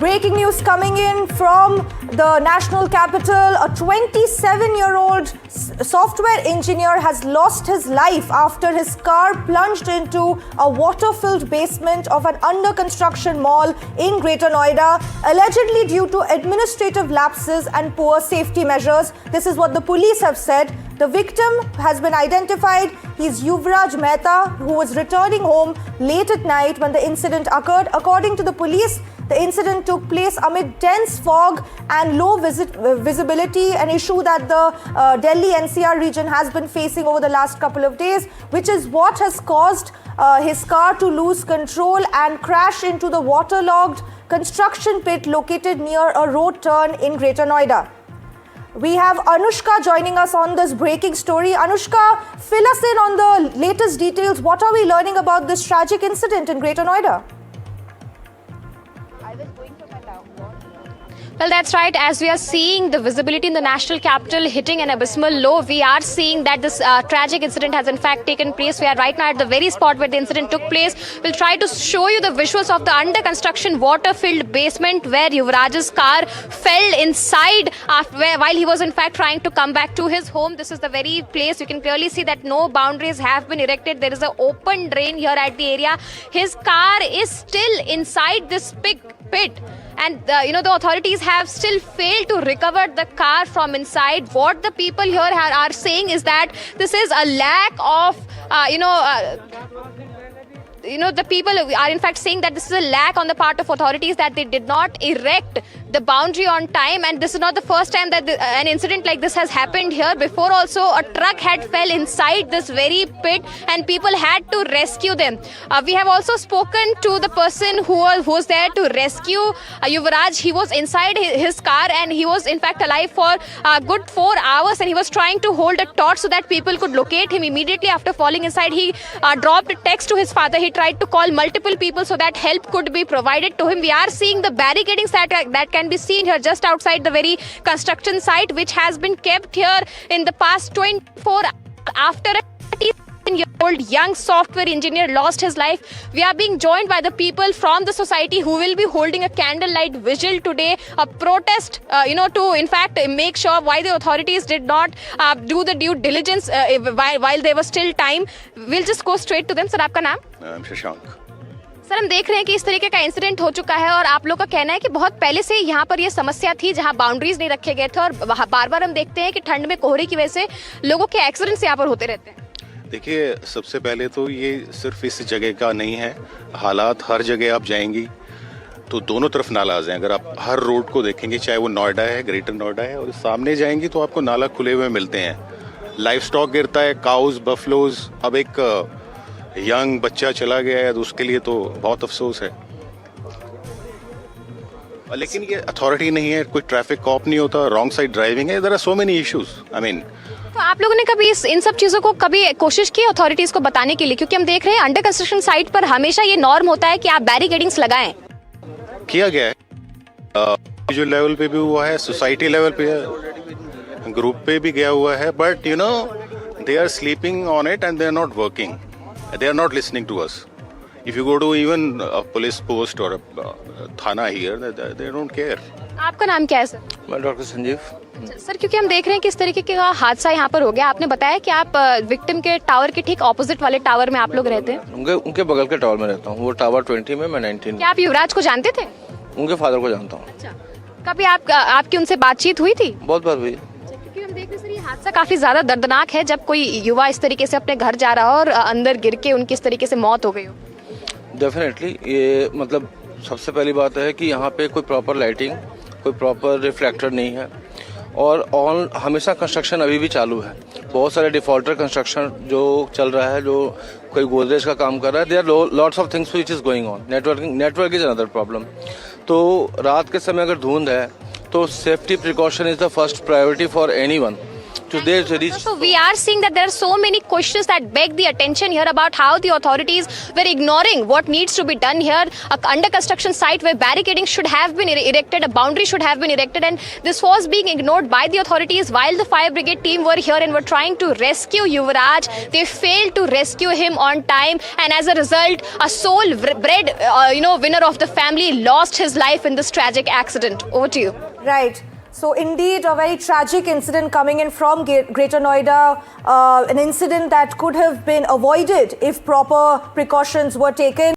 Breaking news coming in from the national capital. A 27-year-old software engineer has lost his life after his car plunged into a water-filled basement of an under-construction mall in Greater Noida, allegedly due to administrative lapses and poor safety measures. This is what the police have said. The victim has been identified. He's Yuvraj Mehta, who was returning home late at night when the incident occurred. According to the police, the incident took place amid dense fog and low visibility, an issue that the Delhi NCR region has been facing over the last couple of days, which is what has caused his car to lose control and crash into the waterlogged construction pit located near a road turn in Greater Noida. We have Anushka joining us on this breaking story. Anushka, fill us in on the latest details. What are we learning about this tragic incident in Greater Noida? Well, that's right. As we are seeing the visibility in the national capital hitting an abysmal low, we are seeing that this tragic incident has in fact taken place. We are right now at the very spot where the incident took place. We'll try to show you the visuals of the under construction water-filled basement where Yuvraj's car fell inside while he was in fact trying to come back to his home. This is the very place. You can clearly see that no boundaries have been erected. There is an open drain here at the area. His car is still inside this pit. And, the authorities have still failed to recover the car from inside. What the people here are saying is that this is a lack of, the people are in fact saying that this is a lack on the part of authorities, that they did not erect the boundary on time. And this is not the first time that an incident like this has happened here. Before also, a truck had fell inside this very pit and people had to rescue them. We have also spoken to the person who was there to rescue Yuvraj. He was inside his car and he was in fact alive for a good 4 hours, and he was trying to hold a torch so that people could locate him. Immediately after falling inside, he dropped a text to his father. He tried to call multiple people so that help could be provided to him. We are seeing the barricadings that can be seen here just outside the very construction site, which has been kept here in the past 24 hours after a 30-year-old young software engineer lost his life. We are being joined by the people from the society who will be holding a candlelight vigil today, a protest, to in fact make sure why the authorities did not do the due diligence while there was still time. We'll just go straight to them. Sir, आपका नाम? Shashank. Sir, हम देख रहे हैं कि इस तरीके का इंसिडेंट हो चुका है और आप लोग का कहना है कि बहुत पहले से यहाँ पर ये समस्या थी जहाँ बाउंड्रीज नहीं रखे गए थे, और बार बार हम देखते हैं कि ठंड में कोहरे की वजह से लोगों के एक्सीडेंट्स यहाँ पर होते रहते हैं। देखिए, सबसे पहले तो ये सिर्फ इस जगह का नहीं है, हालात हर जगह आप जाएंगी तो दोनों तरफ नालाज हैं। अगर आप हर रोड को देखेंगे, चाहे वो नोएडा है, ग्रेटर नोएडा है, और सामने जाएंगी तो आपको नाला खुले हुए मिलते हैं। लाइफ स्टॉक गिरता है, काउज, बफलोज। अब एक यंग बच्चा चला गया है तो उसके लिए तो बहुत अफसोस है, लेकिन ये अथॉरिटी नहीं है, कोई ट्रैफिक कॉप नहीं होता, रॉन्ग साइड ड्राइविंग है, there are so many issues. तो आप लोगों ने कभी इन सब चीजों को कभी कोशिश की अथॉरिटीज को बताने के लिए? क्योंकि हम देख रहे हैं अंडर कंस्ट्रक्शन साइट पर हमेशा ये नॉर्म होता है कि आप बैरिकेडिंग्स लगाएं। किया गया है, इंडिविजुअल लेवल पे भी हुआ है, सोसाइटी लेवल पे, ग्रुप पे भी गया हुआ है, but they are sleeping on it and they are not working, they are not listening to us. If you go to even a police post or a thana here, they don't care. आपका नाम क्या है sir? मैं doctor Sanjeev. Sir, क्योंकि हम देख रहे हैं किस तरीके का हादसा यहाँ पर हो गया, आपने बताया कि आप विक्टिम के टावर के ठीक ऑपोजिट वाले टावर में आप लोग रहते हैं। उनके बगल के टावर में रहता हूँ। वो टावर 20 में, मैं 19 में। क्या आप युवराज को जानते थे? उनके फादर को जानता हूँ। अच्छा, कभी आपकी उनसे बातचीत हुई थी? बहुत बार हुई। क्योंकि हम देख रहे हैं सर, ये हादसा काफी ज्यादा दर्दनाक है जब कोई युवा इस तरीके से अपने घर जा रहा हो और अंदर गिर के उनकी इस तरीके से मौत हो गई हो। डेफिनेटली, ये मतलब सबसे पहली बात है कि यहाँ पे कोई प्रॉपर लाइटिंग, कोई प्रॉपर रिफ्लेक्टर नहीं है, और हमेशा कंस्ट्रक्शन अभी भी चालू है। बहुत सारे डिफॉल्टर कंस्ट्रक्शन जो चल रहा है, जो कोई गोदरेज का काम कर रहा है, there are lots of things which is going on. Network is another problem. तो रात के समय अगर धुंध है तो safety precaution is the first priority for anyone. to reach. So we are seeing that there are so many questions that beg the attention here about how the authorities were ignoring what needs to be done here. A under construction site where barricading should have been erected, a boundary should have been erected, and this was being ignored by the authorities while the fire brigade team were here and were trying to rescue Yuvraj. They failed to rescue him on time, and as a result, a sole-bred winner of the family lost his life in this tragic accident. Over to you. Right. So indeed, a very tragic incident coming in from Greater Noida, an incident that could have been avoided if proper precautions were taken.